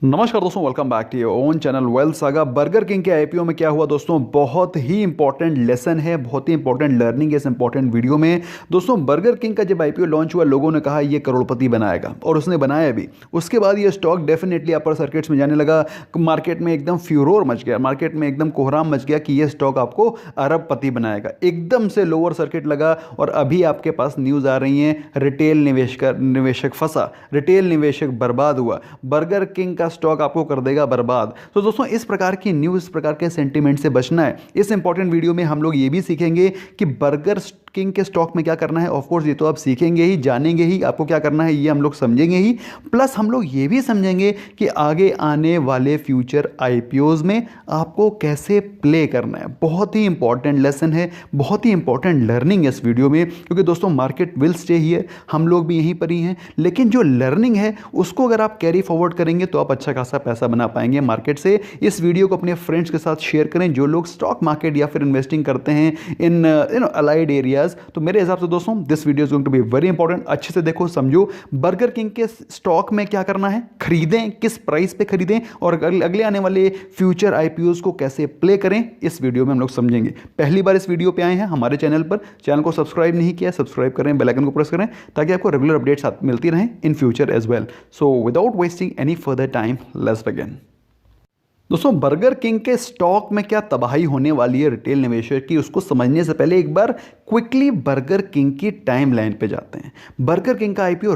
नमस्कार दोस्तों, welcome back to your own channel wealth saga. Burger King के IPO में क्या हुआ दोस्तों, बहुत ही इंपॉर्टेंट लेसन है, बहुत ही इंपॉर्टेंट लर्निंग है इस इंपॉर्टेंट वीडियो में। दोस्तों, बर्गर किंग का जब आईपीओ लॉन्च हुआ, लोगों ने कहा ये करोड़पति बनाएगा और उसने बनाया भी। उसके बाद ये स्टॉक डेफिनेटली अपर सर्किट्स में जाने लगा, मार्केट में एकदम फ्यूरोर मच गया, मार्केट में एकदम कोहराम मच गया कि ये स्टॉक आपको अरबपति बनाएगा। एकदम से लोअर सर्किट लगा और अभी आपके पास न्यूज़ आ रही हैं, रिटेल निवेशक फंसा, रिटेल निवेशक बर्बाद हुआ, बर्गर किंग का स्टॉक आपको कर देगा बर्बाद। तो दोस्तों, इस प्रकार की न्यूज़, इस प्रकार के सेंटीमेंट से बचना है। इस इंपॉर्टेंट वीडियो में हम लोग ये भी सीखेंगे कि बर्गर किंग के स्टॉक में क्या करना है। ऑफ कोर्स ये तो आप सीखेंगे ही, जानेंगे ही, आपको क्या करना है ये हम लोग समझेंगे ही। प्लस हम लोग ये भी समझेंगे कि आगे आने वाले फ्यूचर आईपीओज में आपको कैसे प्ले करना है। बहुत ही इंपॉर्टेंट लेसन है, बहुत ही इंपॉर्टेंट लर्निंग है इस वीडियो में, क्योंकि दोस्तों मार्केट विल स्टे हियर, हम लोग भी यहीं पर ही हैं। लेकिन जो लर्निंग है उसको अगर आप कैरी फॉरवर्ड करेंगे तो आप अच्छा खासा पैसा बना पाएंगे मार्केट से। इस वीडियो को अपने फ्रेंड्स के साथ शेयर करें जो लोग स्टॉक मार्केट या फिर इन्वेस्टिंग करते हैं इन अलाइड एरिया। तो मेरे हिसाब से दोस्तों this video is going to be very important. अच्छे से देखो, समझो बर्गर किंग के स्टॉक में क्या करना है, खरीदें, किस प्राइस पे खरीदें और अगले आने वाले फ्यूचर आईपीओज को कैसे प्ले करें, इस वीडियो में हम लोग समझेंगे। पहली बार इस वीडियो पे आए हैं हमारे चैनल पर, चैनल को सब्सक्राइब नहीं किया, सब्सक्राइब करें, बेल आइकन को प्रेस करें ताकि आपको रेगुलर अपडेट्स मिलती रहें in future as well. So without wasting any further time, let's begin. दोस्तों, बर्गर किंग के स्टॉक में क्या तबाही होने वाली है रिटेल निवेशक की, उसको समझने से पहले एक बार क्विकली बर्गर किंग की टाइमलाइन पे जाते हैं। बर्गर किंग का आईपीओ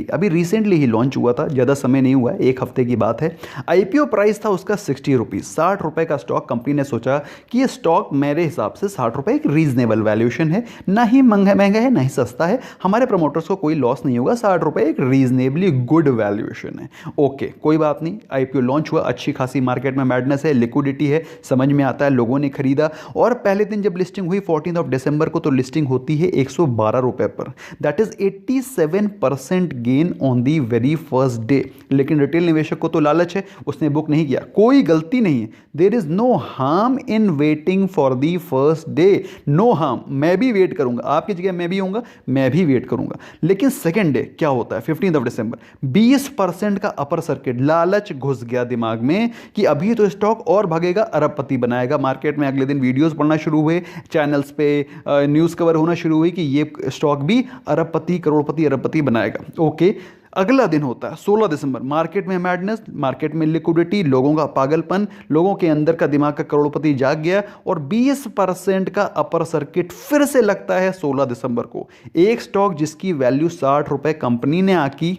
अभी रिसेंटली ही लॉन्च हुआ था, ज़्यादा समय नहीं हुआ है, एक हफ्ते की बात है। आईपीओ प्राइस था उसका 60 रुपीज़, 60 रुपये का स्टॉक। कंपनी ने सोचा कि ये स्टॉक मेरे हिसाब से 60 रुपये एक रीजनेबल वैल्यूएशन है, ना ही महंगा है ना ही सस्ता है, हमारे प्रमोटर्स को कोई लॉस नहीं होगा, 60 रुपये एक रीजनेबली गुड वैल्यूएशन है। ओके, कोई बात नहीं। आईपीओ लॉन्च हुआ, अच्छी खासी मार्केट में मैडनेस है, लिक्विडिटी है, समझ में आता है, लोगों ने खरीदा। और पहले दिन जब लिस्टिंग हुई 14 दिसंबर को, तो लिस्टिंग होती है 112 रुपए पर। That is 87% gain on the very first day. लेकिन रिटेल निवेशक को तो लालच है, उसने बुक नहीं किया, कोई गलती नहीं है। There is no harm in waiting for the first day, no harm. मैं भी वेट करूंगा, आपकी जगह मैं भी होऊंगा, मैं भी वेट करूंगा। लेकिन सेकेंड डे क्या होता है, 15 दिसंबर, 20% का अपर सर्किट, लालच घुस गया दिमाग में कि अभी तो स्टॉक और भागेगा, अरबपति बनाएगा। मार्केट में अगले दिन वीडियोस पढ़ना शुरू हुए, चैनल्स पे न्यूज़ कवर होना शुरू हुई कि ये स्टॉक भी अरबपति, करोड़पति, अरबपति बनाएगा। ओके, अगला दिन होता है 16 दिसंबर, मार्केट में मैडनेस, मार्केट में लिक्विडिटी, लोगों का पागलपन, लोगों के अंदर का दिमाग का करोड़पति जाग गया और 20% का अपर सर्किट फिर से लगता है 16 दिसंबर को। एक स्टॉक जिसकी वैल्यू 60 रुपए कंपनी ने आकी,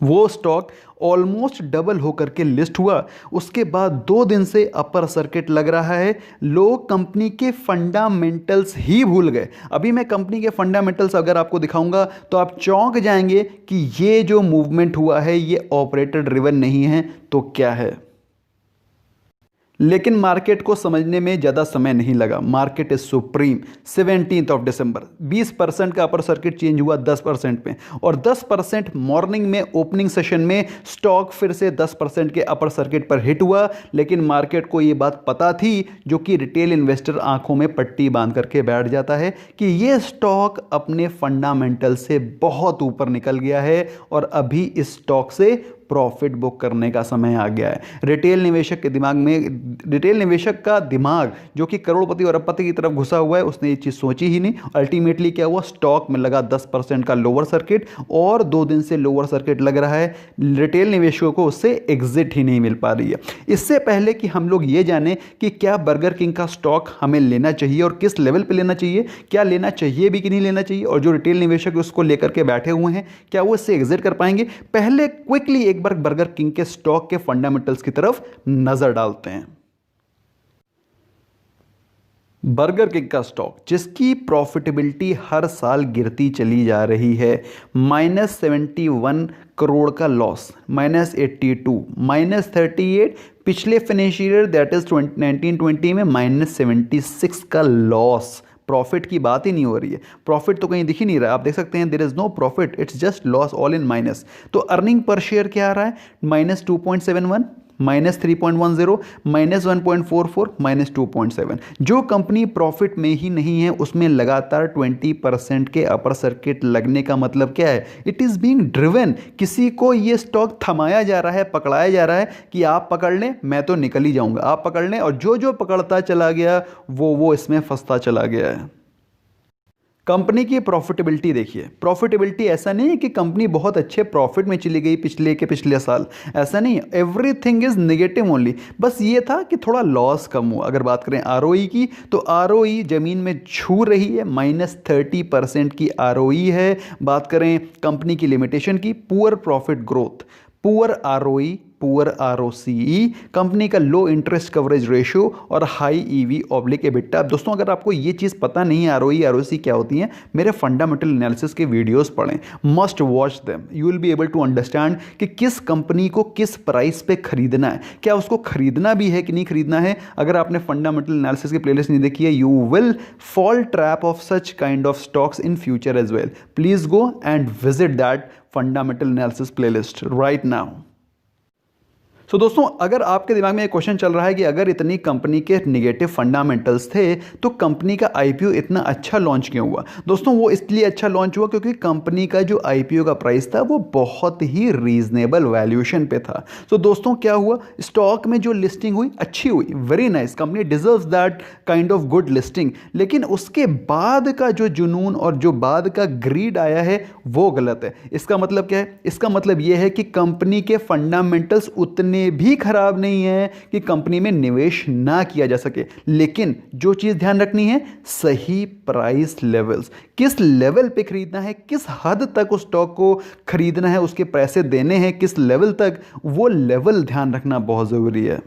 वो स्टॉक ऑलमोस्ट डबल होकर के लिस्ट हुआ। उसके बाद 2 दिन से अपर सर्किट लग रहा है, लोग कंपनी के फंडामेंटल्स ही भूल गए। अभी मैं कंपनी के फंडामेंटल्स अगर आपको दिखाऊंगा तो आप चौंक जाएंगे कि ये जो मूवमेंट हुआ है ये ऑपरेटर ड्रिवन नहीं है तो क्या है। लेकिन मार्केट को समझने में ज़्यादा समय नहीं लगा। Market is supreme. 17 दिसंबर 20% का अपर सर्किट चेंज हुआ 10% पे, और 10% मॉर्निंग में ओपनिंग सेशन में स्टॉक फिर से 10% के अपर सर्किट पर हिट हुआ। लेकिन मार्केट को ये बात पता थी, जो कि रिटेल इन्वेस्टर आंखों में पट्टी बांध करके बैठ जाता है, कि ये स्टॉक अपने फंडामेंटल से बहुत ऊपर निकल गया है और अभी इस स्टॉक से प्रॉफिट बुक करने का समय आ गया है। रिटेल निवेशक के दिमाग में, रिटेल निवेशक का दिमाग जो कि करोड़पति और अरबपति की तरफ घुसा हुआ है, उसने ये चीज़ सोची ही नहीं। अल्टीमेटली क्या हुआ, स्टॉक में लगा 10% का लोअर सर्किट और 2 दिन से लोअर सर्किट लग रहा है। रिटेल निवेशकों को उससे एग्जिट ही नहीं मिल पा रही है। इससे पहले कि हम लोग ये जाने कि क्या बर्गर किंग का स्टॉक हमें लेना चाहिए और किस लेवल पर लेना चाहिए, क्या लेना चाहिए भी कि नहीं लेना चाहिए, और जो रिटेल निवेशक उसको लेकर के बैठे हुए हैं क्या वो इससे एग्जिट कर पाएंगे, पहले क्विकली एक बार बर्गर किंग के स्टॉक के फंडामेंटल्स की तरफ नजर डालते हैं। बर्गर किंग का स्टॉक जिसकी प्रॉफिटेबिलिटी हर साल गिरती चली जा रही है, -71 करोड़ का लॉस, -82, -38 पिछले फाइनेंशियल ईयर दैट इज 1920 में -76 का लॉस। प्रॉफिट की बात ही नहीं हो रही है, प्रॉफिट तो कहीं दिख ही नहीं रहा है। आप देख सकते हैं there is no profit, it's just loss, all in minus. तो अर्निंग पर शेयर क्या आ रहा है, -2.71, -3.10, -1.44, -2.7। जो कंपनी प्रॉफिट में ही नहीं है उसमें लगातार 20% के अपर सर्किट लगने का मतलब क्या है? It is being driven. किसी को ये स्टॉक थमाया जा रहा है, पकड़ाया जा रहा है कि आप पकड़ लें, मैं तो निकल ही जाऊंगा, आप पकड़ लें, और जो जो पकड़ता चला गया वो इसमें फंसता चला गया है। कंपनी की प्रॉफिटेबिलिटी देखिए, प्रॉफिटेबिलिटी ऐसा नहीं है कि कंपनी बहुत अच्छे प्रॉफिट में चली गई पिछले साल, ऐसा नहीं, एवरीथिंग इज नेगेटिव ओनली। बस ये था कि थोड़ा लॉस कम हुआ। अगर बात करें आरओई की, तो आरओई जमीन में छू रही है, -30% की आरओई है। बात करें कंपनी की लिमिटेशन की, poor profit growth, poor ROE, poor ROCE, company का लो इंटरेस्ट कवरेज रेशियो और हाई ईवी ऑब्लिक एबिटा। दोस्तों अगर आपको ये चीज़ पता नहीं है आरओई आरओसी क्या होती है, मेरे फंडामेंटल एनालिसिस के वीडियोस पढ़ें, must watch them, you will be able to understand कि किस कंपनी को किस प्राइस पे खरीदना है, क्या उसको खरीदना भी है कि नहीं खरीदना है। अगर आपने फंडामेंटल एनालिसिस की प्लेलिस्ट नहीं देखी है, you will fall trap of such kind of stocks in future as well. Please go and visit that fundamental analysis playlist right now. So दोस्तों अगर आपके दिमाग में एक क्वेश्चन चल रहा है कि अगर इतनी कंपनी के निगेटिव फंडामेंटल्स थे तो कंपनी का आईपीओ इतना अच्छा लॉन्च क्यों हुआ? दोस्तों वो इसलिए अच्छा लॉन्च हुआ क्योंकि कंपनी का जो आईपीओ का प्राइस था वो बहुत ही रीजनेबल वैल्यूएशन पे था। सो दोस्तों क्या हुआ, स्टॉक में जो लिस्टिंग हुई अच्छी हुई, very nice, company deserves that kind of good listing. लेकिन उसके बाद का जो जुनून और जो बाद का ग्रीड आया है वो गलत है। इसका मतलब क्या है? इसका मतलब यह है कि कंपनी के फंडामेंटल्स उतने भी खराब नहीं है कि कंपनी में निवेश ना किया जा सके। लेकिन जो चीज ध्यान रखनी है, सही प्राइस लेवल्स, किस लेवल पे खरीदना है, किस हद तक उस स्टॉक को खरीदना है, उसके पैसे देने हैं किस लेवल तक, वो लेवल ध्यान रखना बहुत जरूरी है।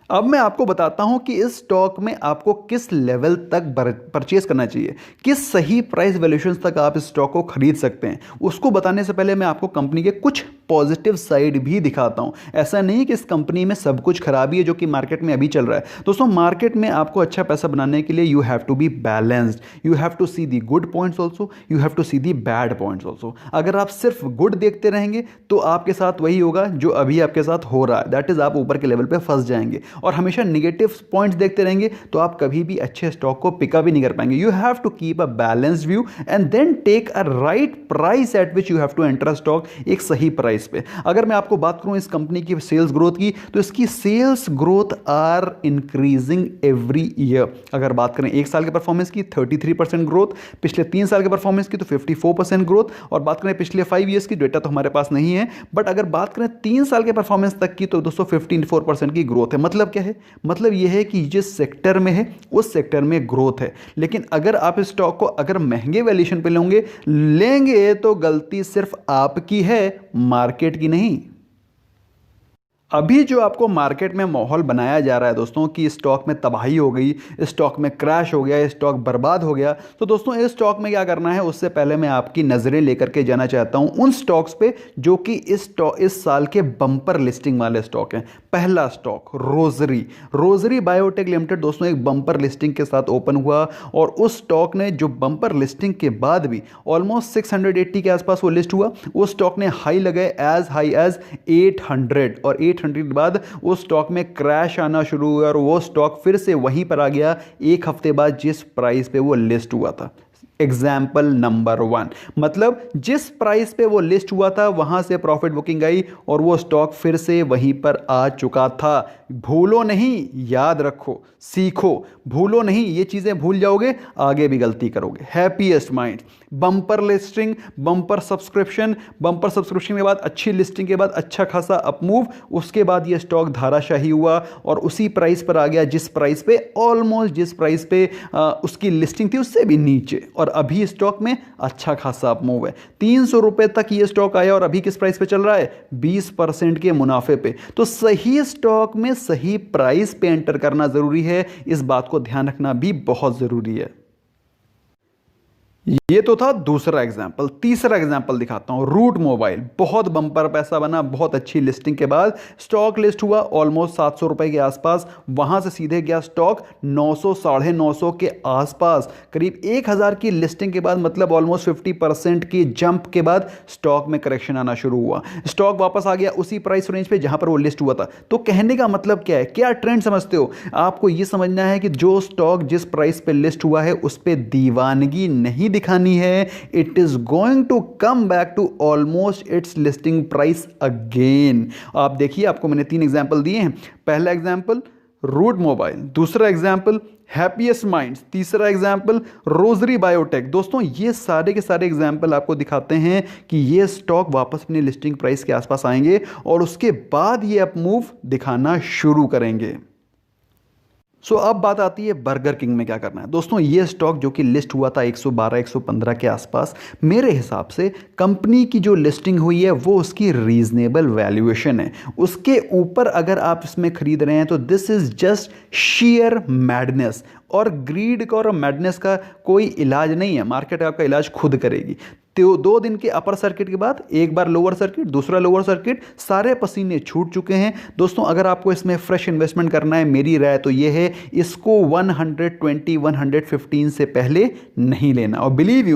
अब मैं आपको बताता हूं कि इस स्टॉक में आपको किस लेवल तक परचेस करना चाहिए, किस सही प्राइस वैल्यूएशन तक आप इस स्टॉक को खरीद सकते हैं। उसको बताने से पहले मैं आपको कंपनी के कुछ पॉजिटिव साइड भी दिखाता हूं। ऐसा नहीं कि इस कंपनी में सब कुछ खराबी है जो कि मार्केट में अभी चल रहा है। दोस्तों मार्केट में आपको अच्छा पैसा बनाने के लिए you have to be balanced, you have to see the good points also, you have to see the bad points also. अगर आप सिर्फ गुड देखते रहेंगे तो आपके साथ वही होगा जो अभी आपके साथ हो रहा है, दैट इज आप ऊपर के लेवल पे फंस जाएंगे। और हमेशा निगेटिव पॉइंट्स देखते रहेंगे तो आप कभी भी अच्छे स्टॉक को पिकअप ही नहीं कर पाएंगे। You have to keep a balanced view and then take a right price at which you have to enter stock, एक सही प्राइस पे। अगर मैं आपको बात करूं इस कंपनी की सेल्स ग्रोथ की, तो इसकी sales growth are increasing every year. अगर बात करें एक साल के परफॉर्मेंस की 33% ग्रोथ, पिछले 3 साल के परफॉर्मेंस की तो 54% ग्रोथ, और बात करें पिछले 5 ईयर्स की, डेटा तो हमारे पास नहीं है, बट अगर बात करें 3 साल के परफॉर्मेंस तक की तो दोस्तों 54% की ग्रोथ है। मतलब क्या है? मतलब यह है कि जिस सेक्टर में है उस सेक्टर में ग्रोथ है। लेकिन अगर आप इस स्टॉक को अगर महंगे वैल्यूएशन पे लेंगे तो गलती सिर्फ आपकी है, मार्केट की नहीं। अभी जो आपको मार्केट में माहौल बनाया जा रहा है दोस्तों कि स्टॉक में तबाही हो गई, स्टॉक में क्रैश हो गया, स्टॉक बर्बाद हो गया, तो दोस्तों इस स्टॉक में क्या करना है, उससे पहले मैं आपकी नज़रें लेकर के जाना चाहता हूं उन स्टॉक्स पे जो कि इस साल के बम्पर लिस्टिंग वाले स्टॉक हैं। पहला स्टॉक रोजरी बायोटेक लिमिटेड दोस्तों एक बम्पर लिस्टिंग के साथ ओपन हुआ, और उस स्टॉक ने जो बम्पर लिस्टिंग के बाद भी ऑलमोस्ट 680 के आसपास वो लिस्ट हुआ। उस स्टॉक ने हाई लगाए एज हाई एज 800, और 800 के बाद उस स्टॉक में क्रैश आना शुरू हुआ और वो स्टॉक फिर से वहीं पर आ गया एक हफ्ते बाद जिस प्राइस पे वो लिस्ट हुआ था। एग्जाम्पल नंबर 1, मतलब जिस प्राइस पे वो लिस्ट हुआ था वहां से प्रॉफिट बुकिंग आई और वो स्टॉक फिर से वहीं पर आ चुका था। भूलो नहीं, याद रखो, सीखो, भूलो नहीं, ये चीजें भूल जाओगे आगे भी गलती करोगे। Happiest mind, bumper listing, bumper subscription के बाद, अच्छी लिस्टिंग के बाद अच्छा खासा अपमूव, उसके बाद ये स्टॉक धाराशाही हुआ और उसी प्राइस पर आ गया जिस प्राइस पे ऑलमोस्ट जिस प्राइस पे उसकी लिस्टिंग थी उससे भी नीचे, और अभी स्टॉक में अच्छा खासा अपमूव है। 300 रुपए तक ये स्टॉक आया और अभी किस प्राइस पे चल रहा है? 20% के मुनाफे पे। तो सही स्टॉक में सही प्राइस पे एंटर करना जरूरी है, इस बात को ध्यान रखना भी बहुत जरूरी है। ये तो था दूसरा एग्जाम्पल। तीसरा एग्जाम्पल दिखाता हूं, रूट मोबाइल। बहुत बम्पर पैसा बना, बहुत अच्छी लिस्टिंग के बाद स्टॉक लिस्ट हुआ ऑलमोस्ट 700 रुपए के आसपास। वहां से सीधे गया स्टॉक 900 950 के आसपास। करीब 1000 की लिस्टिंग के बाद, मतलब ऑलमोस्ट 50% की जंप के बाद स्टॉक में करेक्शन आना शुरू हुआ। स्टॉक वापस आ गया उसी प्राइस रेंज पे जहां पर वो लिस्ट हुआ था। तो कहने का मतलब क्या है, क्या ट्रेंड समझते हो? आपको यह समझना है कि जो स्टॉक जिस प्राइस पे लिस्ट हुआ है उस पर दीवानगी नहीं दिखानी है। It is going to come back to almost its listing price again. आप देखिए, आपको मैंने 3 एग्जांपल दिए हैं। पहला एग्जांपल रूट मोबाइल, दूसरा एग्जांपल हैप्पीएस्ट माइंड्स, तीसरा एग्जांपल रोजरी बायोटेक। दोस्तों ये सारे के सारे एग्जांपल आपको दिखाते हैं कि ये स्टॉक वापस अपनी लिस्टिंग प्राइस के आसपास आएंगे और उसके बाद ये अप मूव दिखाना शुरू करेंगे। सो अब बात आती है बर्गर किंग में क्या करना है। दोस्तों ये स्टॉक जो कि लिस्ट हुआ था 112 115 के आसपास, मेरे हिसाब से कंपनी की जो लिस्टिंग हुई है वो उसकी रीजनेबल वैल्यूएशन है। उसके ऊपर अगर आप इसमें खरीद रहे हैं तो this is just share madness. और ग्रीड का और मैडनेस का कोई इलाज नहीं है, मार्केट आपका इलाज खुद करेगी। तो 2 दिन के अपर सर्किट के बाद एक बार लोअर सर्किट, दूसरा लोअर सर्किट, सारे पसीने छूट चुके हैं। दोस्तों अगर आपको इसमें फ्रेश इन्वेस्टमेंट करना है, मेरी राय तो ये है इसको 120 115 से पहले नहीं लेना। और बिलीव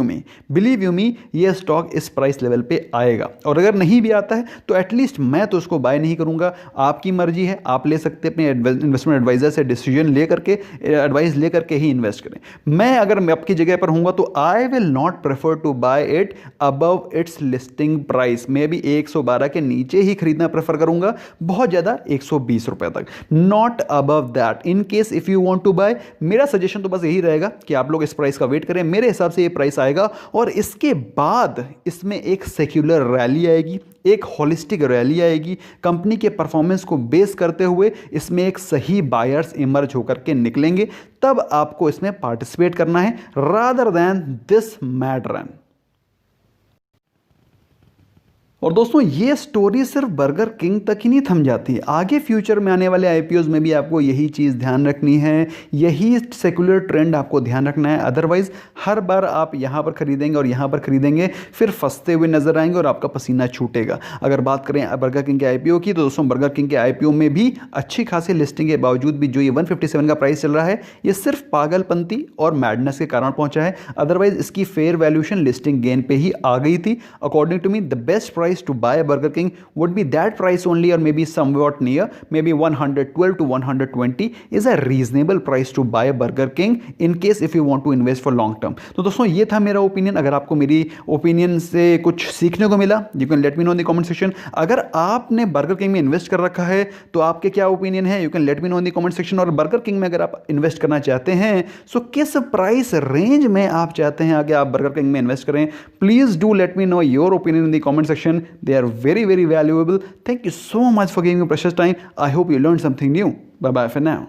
यू मी ये स्टॉक इस प्राइस लेवल पे आएगा। और अगर नहीं भी आता है तो एटलीस्ट मैं तो उसको बाय नहीं करूंगा। आपकी मर्जी है, आप ले सकते हैं अपने इन्वेस्टमेंट एडवाइजर से डिसीजन लेकर के, एडवाइस लेकर के ही इन्वेस्ट करें। मैं अगर मैं आपकी जगह पर हूंगा तो I will not prefer to buy it above its listing price। मैं भी 112 के नीचे ही खरीदना प्रेफर करूंगा, बहुत ज्यादा 120 रुपए तक, not above that। In case if you want to buy, मेरा सजेशन तो बस यही रहेगा कि आप लोग इस प्राइस का वेट करें। मेरे हिसाब से ये प्राइस आएगा और इसके बाद इसमें एक सेक्युलर रैली आएगी, एक होलिस्टिक रैली आएगी। कंपनी के परफॉर्मेंस को बेस करते हुए इसमें एक सही बायर्स इमर्ज होकर के निकलेंगे, तब आपको इसमें पार्टिसिपेट करना है rather than this mad run. और दोस्तों ये स्टोरी सिर्फ बर्गर किंग तक ही नहीं थम जाती है, आगे फ्यूचर में आने वाले आईपीओज में भी आपको यही चीज़ ध्यान रखनी है, यही सेकुलर ट्रेंड आपको ध्यान रखना है। अदरवाइज हर बार आप यहाँ पर खरीदेंगे और यहाँ पर खरीदेंगे, फिर फंसते हुए नजर आएंगे और आपका पसीना छूटेगा। अगर बात करें बर्गर किंग के आईपीओ की, तो दोस्तों बर्गर किंग के आईपीओ में भी अच्छी खासी लिस्टिंग के बावजूद भी जो ये 157 का प्राइस चल रहा है, ये सिर्फ पागलपंती और मैडनेस के कारण पहुंचा है। अदरवाइज इसकी फेयर वैल्यूएशन लिस्टिंग गेन पे ही आ गई थी। According to me the best price to buy a Burger King would be that price only, or maybe somewhat near, maybe 112 to 120 is a reasonable price to buy a Burger King in case if you want to invest for long term। तो दोस्तों ये था मेरा opinion. अगर आपको मेरी opinion से कुछ सीखने को मिला, you can let me know in the comment section. अगर आपने बर्गर किंग में इन्वेस्ट कर रखा है तो आपके क्या ओपिनियन है, you can let me know in the comment section. और बर्गर किंग में अगर आप इन्वेस्ट करना चाहते हैं सो किस प्राइस रेंज में आप चाहते हैं आगे आप बर्गर किंग में इन्वेस्ट करें, please do let me know your opinion in the comment section. They are very, very valuable. Thank you so much for giving me precious time. I hope you learned something new. Bye bye for now.